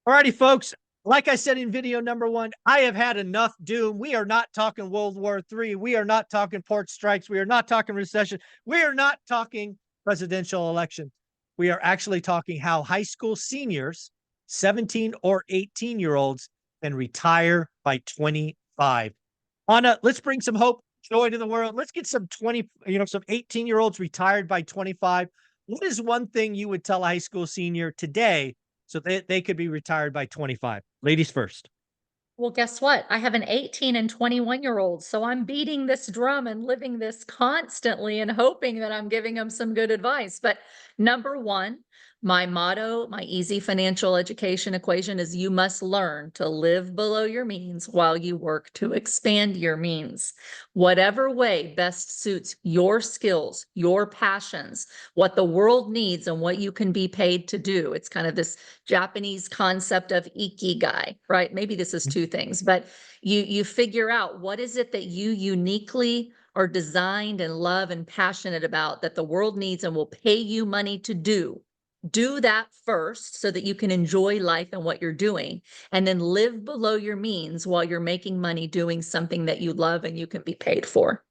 All righty, folks. Like I said in video number one, I have had enough doom. We are not talking World War III. We are not talking port strikes. We are not talking recession. We are not talking presidential election. We are actually talking how high school seniors, 17 or 18-year-olds, can retire by 25. Anna, let's bring some hope, joy to the world. Let's get some some 18-year-olds retired by 25. What is one thing you would tell a high school senior today so they could be retired by 25? Ladies first. Well, guess what? I have an 18 and 21-year-old, so I'm beating this drum and living this constantly and hoping that I'm giving them some good advice. But number one, my motto, my easy financial education equation is you must learn to live below your means while you work to expand your means. Whatever way best suits your skills, your passions, what the world needs, and what you can be paid to do. It's kind of this Japanese concept of ikigai, right? Maybe this is two things, but you figure out what is it that you uniquely are designed and love and passionate about that the world needs and will pay you money to do. Do that first so that you can enjoy life and what you're doing, and then live below your means while you're making money doing something that you love and you can be paid for.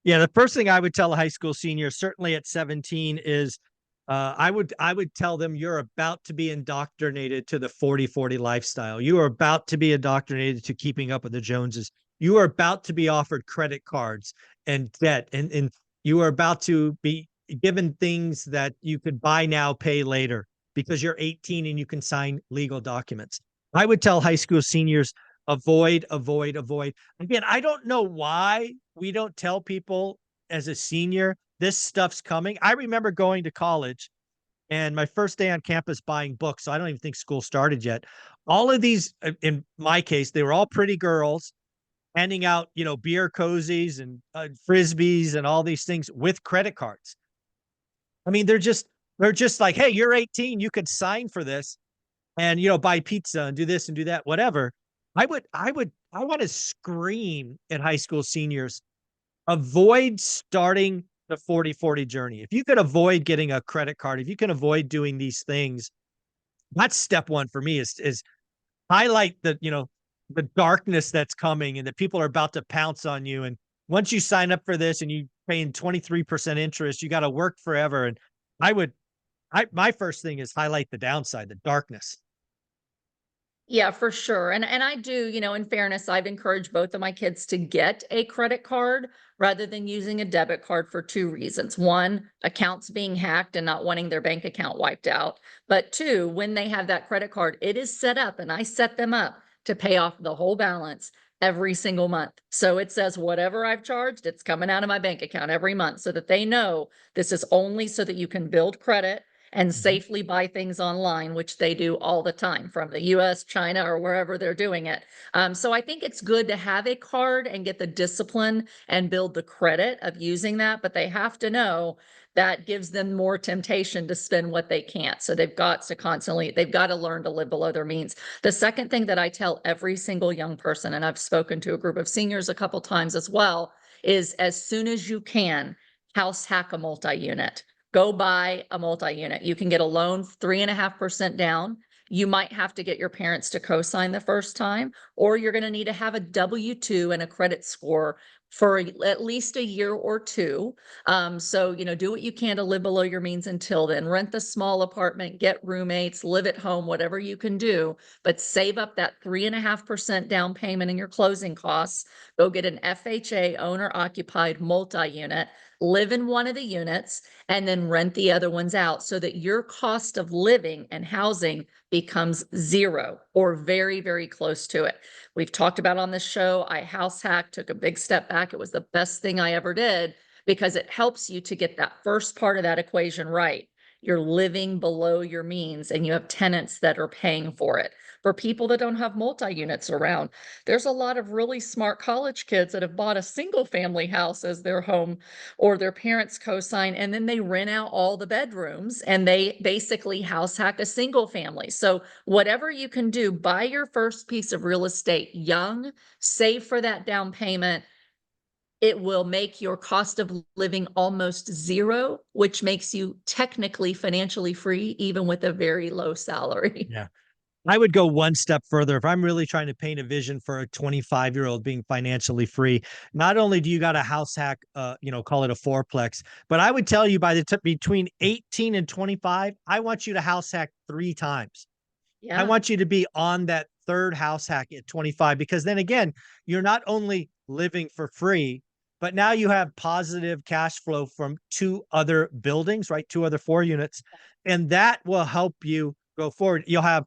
Yeah, the first thing I would tell a high school senior, certainly at 17, is I would tell them you're about to be indoctrinated to the 40-40 lifestyle. You are about to be indoctrinated to keeping up with the Joneses. You are about to be offered credit cards and debt, and you are about to be given things that you could buy now, pay later because you're 18 and you can sign legal documents. I would tell high school seniors avoid, avoid, avoid. Again, I don't know why we don't tell people as a senior this stuff's coming. I remember going to college and my first day on campus buying books. So I don't even think school started yet. All of these, in my case, they were all pretty girls handing out, beer cozies and frisbees and all these things with credit cards. I mean, they're just like, hey, you're 18, you could sign for this and buy pizza and do this and do that, whatever. I want to scream at high school seniors, avoid starting the 40-40 journey. If you could avoid getting a credit card, if you can avoid doing these things, that's step one for me is highlight the darkness that's coming and that people are about to pounce on you. And once you sign up for this and you paying 23% interest, you got to work forever. And I would, my first thing is highlight the downside, the darkness. Yeah, for sure. And I do, in fairness, I've encouraged both of my kids to get a credit card rather than using a debit card for two reasons. One, accounts being hacked and not wanting their bank account wiped out. But two, when they have that credit card, it is set up and I set them up to pay off the whole balance every single month. So it says whatever I've charged, it's coming out of my bank account every month so that they know this is only so that you can build credit and Mhm. safely buy things online, which they do all the time from the US, China, or wherever they're doing it. So I think it's good to have a card and get the discipline and build the credit of using that, but they have to know that gives them more temptation to spend what they can't. So they've got to learn to live below their means. The second thing that I tell every single young person, and I've spoken to a group of seniors a couple times as well, is as soon as you can, house hack a multi-unit. Go buy a multi-unit. You can get a loan 3.5% down. You might have to get your parents to co-sign the first time, or you're going to need to have a W-2 and a credit score for at least a year or two. So, do what you can to live below your means until then. Rent the small apartment, get roommates, live at home, whatever you can do, but save up that 3.5% down payment in your closing costs. Go get an FHA owner occupied multi-unit, live in one of the units, and then rent the other ones out so that your cost of living and housing becomes zero or very, very close to it. We've talked about on this show, I house hacked, took a big step back. It was the best thing I ever did because it helps you to get that first part of that equation right. You're living below your means and you have tenants that are paying for it. For people that don't have multi-units around, there's a lot of really smart college kids that have bought a single family house as their home or their parents co-sign, and then they rent out all the bedrooms and they basically house hack a single family. So whatever you can do, buy your first piece of real estate young, save for that down payment. It will make your cost of living almost zero, which makes you technically financially free, even with a very low salary. Yeah. I would go one step further. If I'm really trying to paint a vision for a 25-year-old being financially free, not only do you got a house hack, call it a fourplex, but I would tell you between 18 and 25, I want you to house hack 3 times. I Yeah, want you to be on that third house hack at 25, because then again, you're not only living for free, but now you have positive cash flow from 2 other buildings, right? 2 other 4 units. And that will help you go forward. You'll have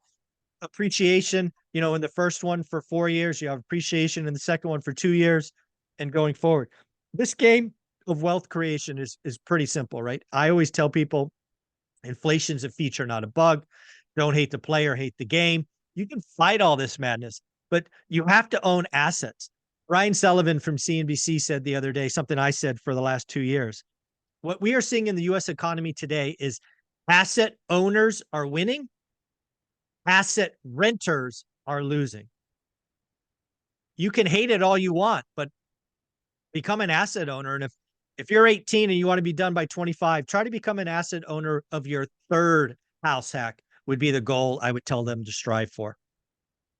appreciation, in the first one for 4 years, you have appreciation in the second one for 2 years, and going forward. This game of wealth creation is pretty simple, right? I always tell people inflation's a feature, not a bug. Don't hate the player, hate the game. You can fight all this madness, but you have to own assets. Ryan Sullivan from CNBC said the other day something I said for the last 2 years. What we are seeing in the US economy today is asset owners are winning, asset renters are losing. You can hate it all you want, but become an asset owner. And if you're 18 and you want to be done by 25, try to become an asset owner of your third house hack would be the goal I would tell them to strive for.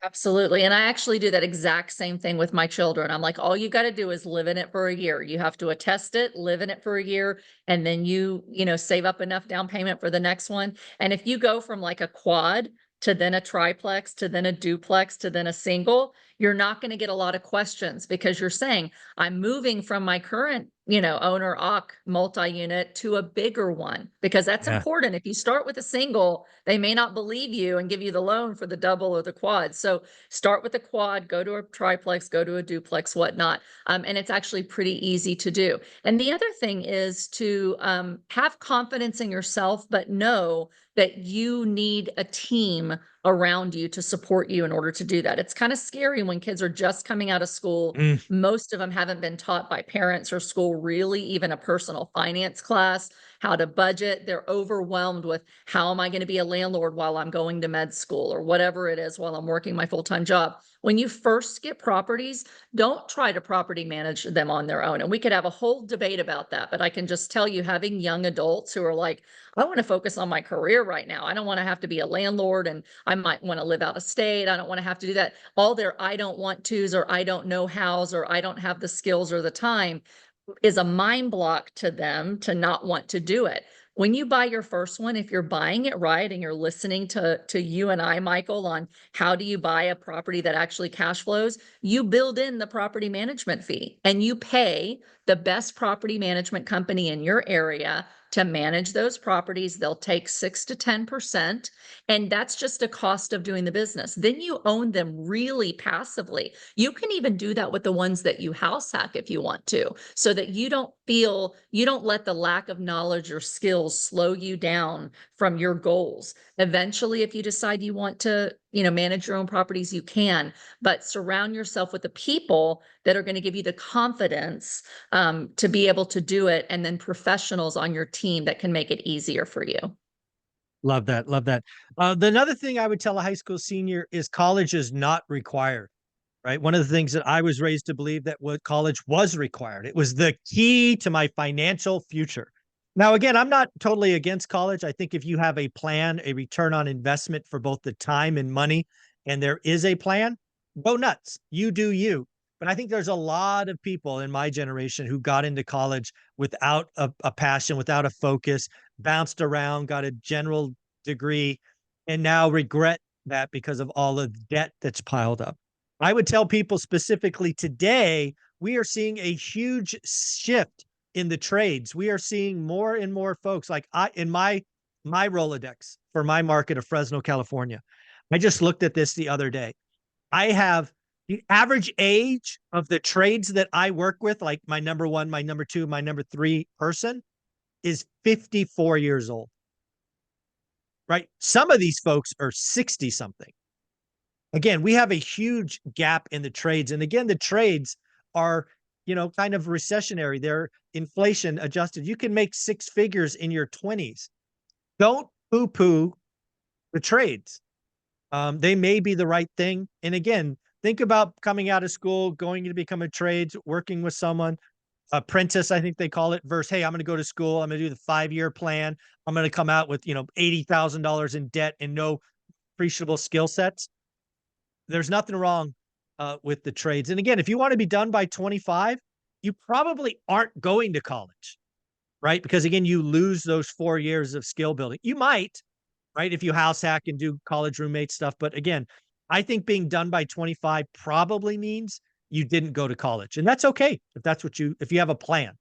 absolutely. And I actually do that exact same thing with my children. I'm like, all you got to do is live in it for a year. You have to attest it, live in it for a year, and then save up enough down payment for the next one. And if you go from like a quad to then a triplex to then a duplex to then a single, you're not going to get a lot of questions because you're saying, I'm moving from my current, owner OC multi-unit to a bigger one, because that's Yeah. important. If you start with a single, they may not believe you and give you the loan for the double or the quad. So start with a quad, go to a triplex, go to a duplex, whatnot. And it's actually pretty easy to do. And the other thing is to have confidence in yourself, but know that you need a team around you to support you in order to do that. It's kind of scary when kids are just coming out of school. Mm, Most of them haven't been taught by parents or school, really, even a personal finance class, how to budget. They're overwhelmed with, how am I going to be a landlord while I'm going to med school or whatever it is while I'm working my full-time job. When you first get properties, don't try to property manage them on their own. And we could have a whole debate about that, but I can just tell you, having young adults who are like, I want to focus on my career right now. I don't want to have to be a landlord, and I might want to live out of state. I don't want to have to do that. All their I don't want tos, or I don't know hows, or I don't have the skills or the time, is a mind block to them to not want to do it. When you buy your first one, if you're buying it right and you're listening to you and I, Michael, on how do you buy a property that actually cash flows, you build in the property management fee and you pay the best property management company in your area to manage those properties. They'll take 6 to 10%, and that's just a cost of doing the business. Then you own them really passively. You can even do that with the ones that you house hack if you want to, so that you don't let the lack of knowledge or skills slow you down from your goals. Eventually, if you decide you want to, manage your own properties, you can, but surround yourself with the people that are going to give you the confidence to be able to do it, and then professionals on your team that can make it easier for you. love that. Love that. The another thing I would tell a high school senior is college is not required. Right. One of the things that I was raised to believe, that what college was required. It was the key to my financial future. Now, again, I'm not totally against college. I think if you have a plan, a return on investment for both the time and money, and there is a plan, go nuts. You do you. But I think there's a lot of people in my generation who got into college without a passion, without a focus, bounced around, got a general degree, and now regret that because of all the debt that's piled up. I would tell people specifically today, we are seeing a huge shift in the trades. We are seeing more and more folks like in my Rolodex for my market of Fresno, California. I just looked at this the other day. I have the average age of the trades that I work with, like my number one, my number two, my number three person, is 54 years old. Right? Some of these folks are 60 something. Again, we have a huge gap in the trades. And again, the trades are, kind of recessionary. They're inflation adjusted. You can make 6 figures in your 20s. Don't poo poo the trades. They may be the right thing. And again, think about coming out of school, going to become a trades, working with someone, apprentice, I think they call it, versus, hey, I'm going to go to school. I'm going to do the 5-year plan. I'm going to come out with, $80,000 in debt and no appreciable skill sets, there's nothing wrong with the trades. And again, if you want to be done by 25, you probably aren't going to college, right? Because again, you lose those 4 years of skill building. You might, right? If you house hack and do college roommate stuff. But again, I think being done by 25 probably means you didn't go to college. And that's okay if that's what you, if you have a plan.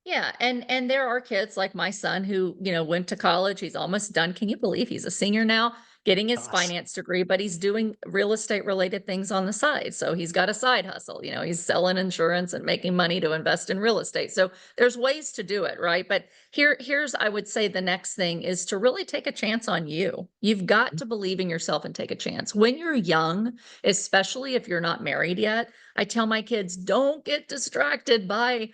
Yeah, and there are kids like my son who, went to college. He's almost done. Can you believe he's a senior now, getting his Gosh. finance degree, but he's doing real estate related things on the side. So he's got a side hustle. He's selling insurance and making money to invest in real estate. So there's ways to do it, right? But here's I would say the next thing is to really take a chance on you. You've got to believe in yourself and take a chance. When you're young, especially if you're not married yet, I tell my kids, don't get distracted by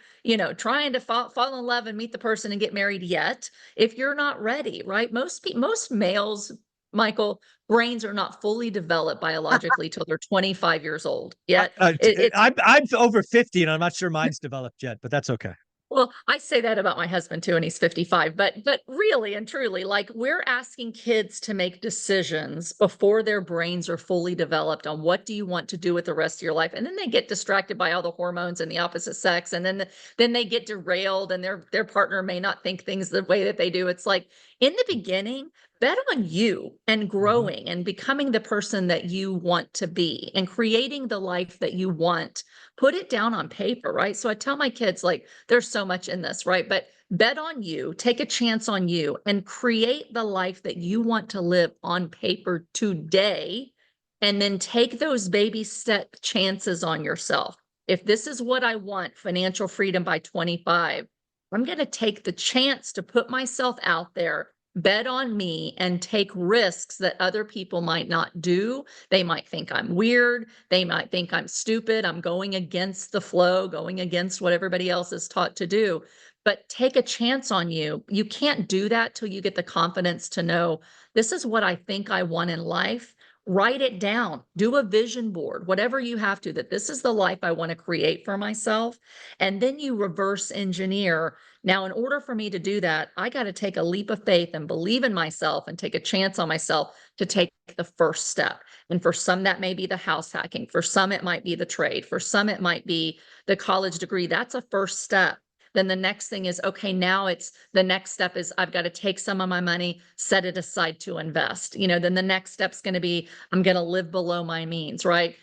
trying to fall in love and meet the person and get married yet if you're not ready, right? Most males, Michael, brains are not fully developed biologically till they're 25 years old. Yet it's I'm over 50 and I'm not sure mine's developed yet, but that's okay. well, I say that about my husband too, and he's 55. But really and truly, like we're asking kids to make decisions before their brains are fully developed on what do you want to do with the rest of your life, and then they get distracted by all the hormones and the opposite sex, and then they get derailed, and their partner may not think things the way that they do. It's like in the beginning, bet on you and Mhm. growing and becoming the person that you want to be and creating the life that you want. Put it down on paper, right? So I tell my kids, like, there's so much in this, right? But bet on you, take a chance on you, and create the life that you want to live on paper today. And then take those baby step chances on yourself. If this is what I want, financial freedom by 25, I'm going to take the chance to put myself out there, bet on me, and take risks that other people might not do. They might think I'm weird. They might think I'm stupid. I'm going against the flow, going against what everybody else is taught to do. But take a chance on you. You can't do that till you get the confidence to know this is what I think I want in life. Write it down, do a vision board, whatever you have to, that this is the life I want to create for myself. And then you reverse engineer. Now, in order for me to do that, I got to take a leap of faith and believe in myself and take a chance on myself to take the first step. And for some, that may be the house hacking. For some, it might be the trade. For some, it might be the college degree. That's a first step. Then the next thing is, okay, now it's the next step is I've got to take some of my money, set it aside to invest. Then the next step's going to be I'm going to live below my means, right?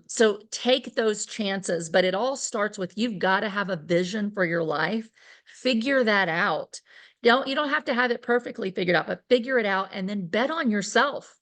So take those chances, but it all starts with you've got to have a vision for your life. Figure that out. You don't have to have it perfectly figured out, but figure it out and then bet on yourself.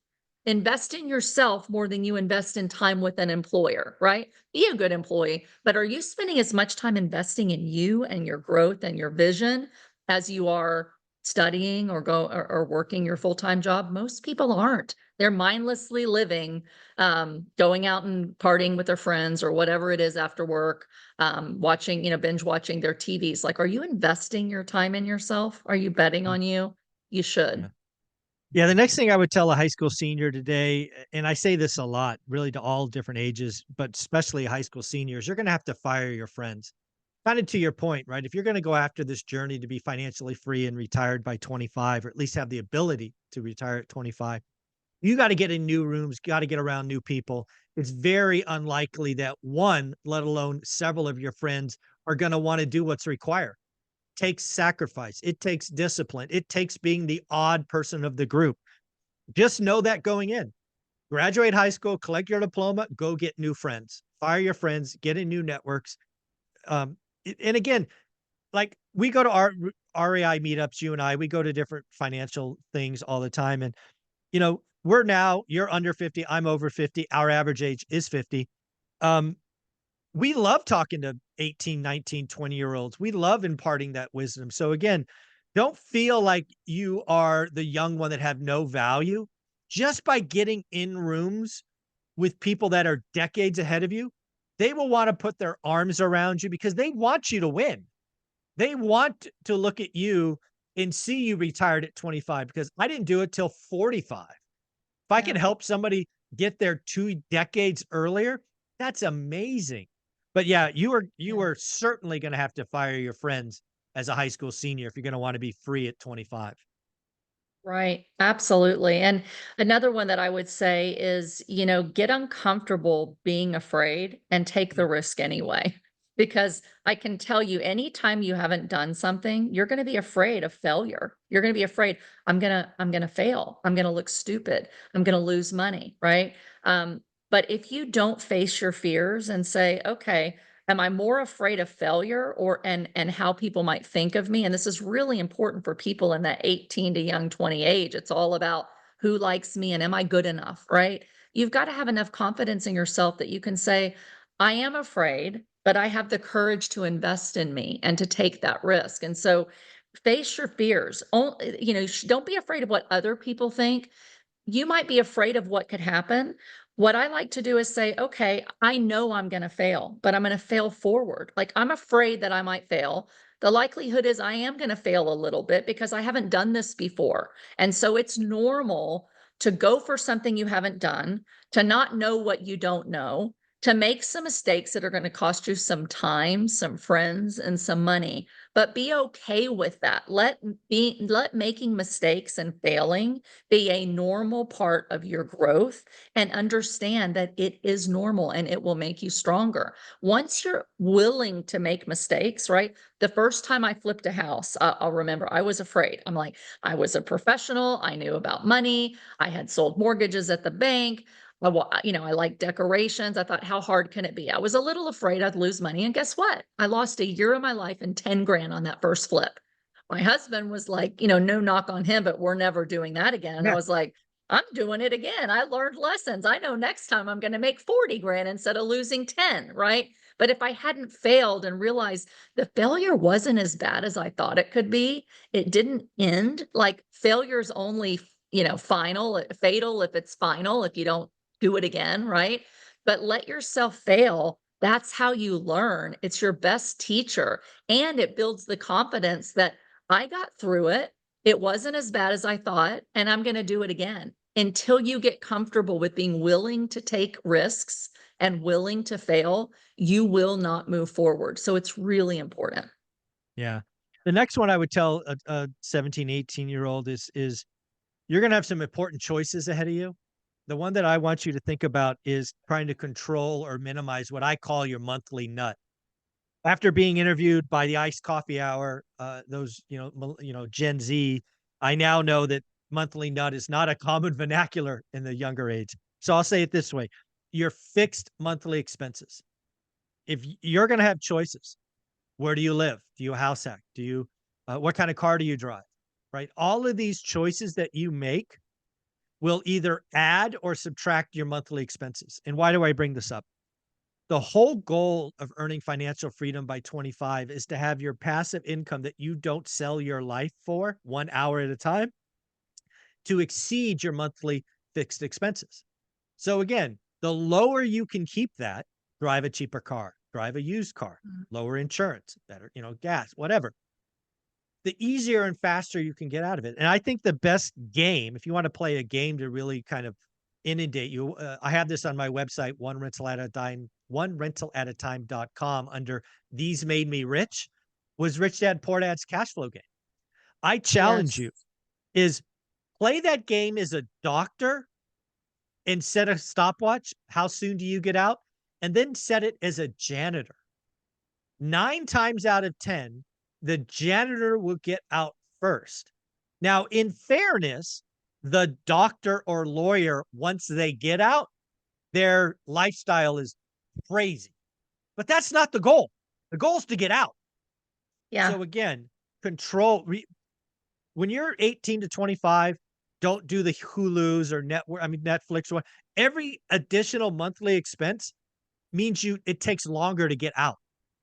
Invest in yourself more than you invest in time with an employer, right? Be a good employee, but are you spending as much time investing in you and your growth and your vision as you are studying or working your full-time job? Most people aren't. They're mindlessly living, going out and partying with their friends or whatever it is after work, watching, binge watching their TVs. Like, are you investing your time in yourself? Are you betting Mm. on you? You should. Yeah. Yeah, the next thing I would tell a high school senior today, and I say this a lot, really to all different ages, but especially high school seniors, you're going to have to fire your friends. Kind of to your point, right? If you're going to go after this journey to be financially free and retired by 25, or at least have the ability to retire at 25, you got to get in new rooms, got to get around new people. It's very unlikely that one, let alone several of your friends, are going to want to do what's required. Takes sacrifice. It takes discipline. It takes being the odd person of the group. Just know that going in. Graduate high school, collect your diploma, go get new friends, fire your friends, get in new networks. Um, and again, like we go to our REI meetups, you and I, we go to different financial things all the time. And, you're under 50, I'm over 50. Our average age is 50. Um, we love talking to 18, 19, 20-year olds. We love imparting that wisdom. So again, don't feel like you are the young one that have no value. Just by getting in rooms with people that are decades ahead of you, they will want to put their arms around you because they want you to win. They want to look at you and see you retired at 25 because I didn't do it till 45. If I can Yeah. help somebody get there 2 decades earlier, that's amazing. But yeah, you are certainly gonna have to fire your friends as a high school senior if you're gonna wanna be free at 25. Right, absolutely. And another one that I would say is, get uncomfortable being afraid and take the Mm. risk anyway. Because I can tell you, anytime you haven't done something, you're going to be afraid of failure. You're going to be afraid, I'm going to fail. I'm going to look stupid. I'm going to lose money, right? But if you don't face your fears and say, okay, am I more afraid of failure or and how people might think of me? And this is really important for people in that 18 to young 20 age. It's all about who likes me and am I good enough, right? You've got to have enough confidence in yourself that you can say, I am afraid, but I have the courage to invest in me and to take that risk. And so face your fears. Don't be afraid of what other people think. You might be afraid of what could happen. What I like to do is say, okay, I know I'm going to fail, but I'm going to fail forward. Like I'm afraid that I might fail. The likelihood is I am going to fail a little bit because I haven't done this before. And so it's normal to go for something you haven't done, to not know what you don't know, to make some mistakes that are going to cost you some time, some friends, and some money. But be okay with that. Let making mistakes and failing be a normal part of your growth and understand that it is normal and it will make you stronger. Once you're willing to make mistakes, right? The first time I flipped a house, I'll remember I was afraid. I'm like, I was a professional. I knew about money. I had sold mortgages at the bank. I like decorations. I thought, how hard can it be? I was a little afraid I'd lose money. And guess what? I lost a year of my life and 10 grand on that first flip. My husband was like, no knock on him, but we're never doing that again. And I Yeah. was like, I'm doing it again. I learned lessons. I know next time I'm going to make 40 grand instead of losing 10, right? But if I hadn't failed and realized the failure wasn't as bad as I thought it could be, it didn't end. Like failure's only, fatal if it's final, if you don't do it again, right? But let yourself fail. That's how you learn. It's your best teacher. And it builds the confidence that I got through it. It wasn't as bad as I thought, and I'm going to do it again. Until you get comfortable with being willing to take risks and willing to fail, you will not move forward. So it's really important. Yeah. The next one I would tell a 17, 18-year-old is you're going to have some important choices ahead of you. The one that I want you to think about is trying to control or minimize what I call your monthly nut. After being interviewed by the Iced Coffee Hour, those Gen Z, I now know that monthly nut is not a common vernacular in the younger age. So I'll say it this way: your fixed monthly expenses. If you're going to have choices, where do you live? Do you house hack? Do you what kind of car do you drive? Right? All of these choices that you make will either add or subtract your monthly expenses. And why do I bring this up? The whole goal of earning financial freedom by 25 is to have your passive income that you don't sell your life for 1 hour at a time to exceed your monthly fixed expenses. So again, the lower you can keep that, drive a cheaper car, drive a used car, Mm. lower insurance, better, gas, whatever, the easier and faster you can get out of it. And I think the best game, if you want to play a game to really kind of inundate you, I have this on my website, one rental at a time.com under These Made Me Rich, was Rich Dad Poor Dad's cash flow game. I challenge Yes. you is play that game as a doctor and set a stopwatch. How soon do you get out? And then set it as a janitor. 9 times out of 10, the janitor will get out first. Now, in fairness, the doctor or lawyer, once they get out, their lifestyle is crazy. But that's not the goal. The goal is to get out. Yeah. So again, when you're 18 to 25, don't do the Hulus or Netflix or every additional monthly expense means it takes longer to get out.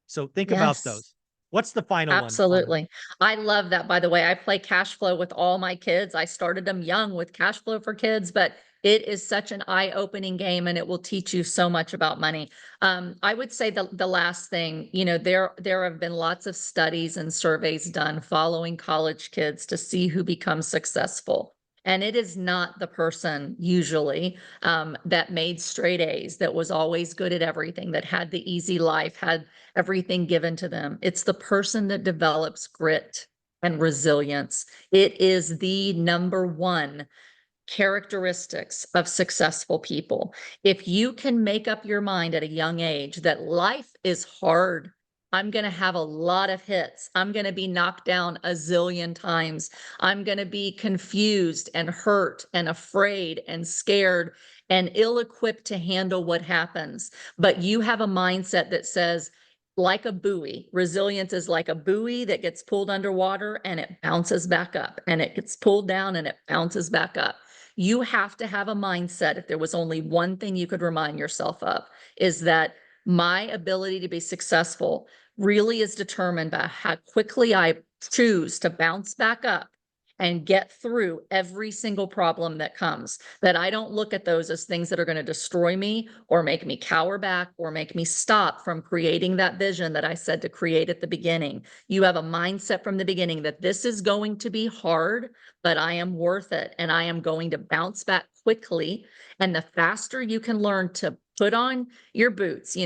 So think about Yes. those. What's the final one on that? Absolutely. I love that, by the way. I play cash flow with all my kids. I started them young with cash flow for kids, but it is such an eye-opening game and it will teach you so much about money. I would say the last thing, there have been lots of studies and surveys done following college kids to see who becomes successful. And it is not the person usually that made straight A's, that was always good at everything, that had the easy life, had everything given to them. It's the person that develops grit and resilience. It is the number one characteristics of successful people. If you can make up your mind at a young age that life is hard, I'm going to have a lot of hits. I'm going to be knocked down a zillion times. I'm going to be confused and hurt and afraid and scared and ill-equipped to handle what happens. But you have a mindset that says, like a buoy, resilience is like a buoy that gets pulled underwater and it bounces back up, and it gets pulled down and it bounces back up. You have to have a mindset. If there was only one thing you could remind yourself of, is that my ability to be successful really is determined by how quickly I choose to bounce back up and get through every single problem that comes. That I don't look at those as things that are going to destroy me or make me cower back or make me stop from creating that vision that I said to create at the beginning. You have a mindset from the beginning that this is going to be hard, but I am worth it and I am going to bounce back quickly. And the faster you can learn to put on your boots,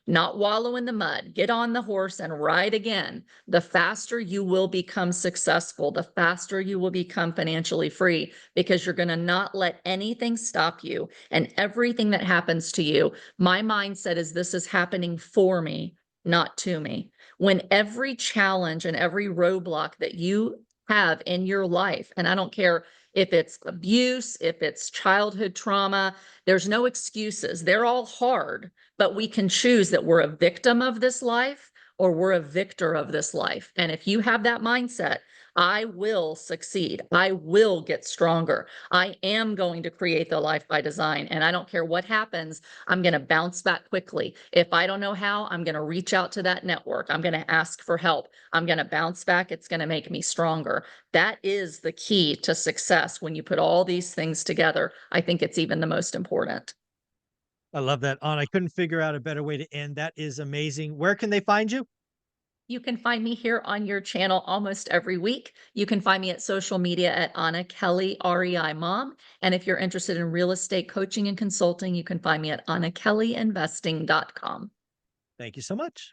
not wallow in the mud, get on the horse and ride again, the faster you will become successful, the faster you will become financially free, because you're going to not let anything stop you. And everything that happens to you, my mindset is this is happening for me, not to me. When every challenge and every roadblock that you have in your life, and I don't care if it's abuse, if it's childhood trauma, there's no excuses. They're all hard, but we can choose that we're a victim of this life or we're a victor of this life. And if you have that mindset, I will succeed. I will get stronger. I am going to create the life by design. And I don't care what happens, I'm going to bounce back quickly. If I don't know how, I'm going to reach out to that network. I'm going to ask for help. I'm going to bounce back. It's going to make me stronger. That is the key to success. When you put all these things together, I think it's even the most important. I love that. I couldn't figure out a better way to end. That is amazing. Where can they find you? You can find me here on your channel almost every week. You can find me at social media at Anna Kelly, REI Mom. And if you're interested in real estate coaching and consulting, you can find me at AnnaKellyInvesting.com. Thank you so much.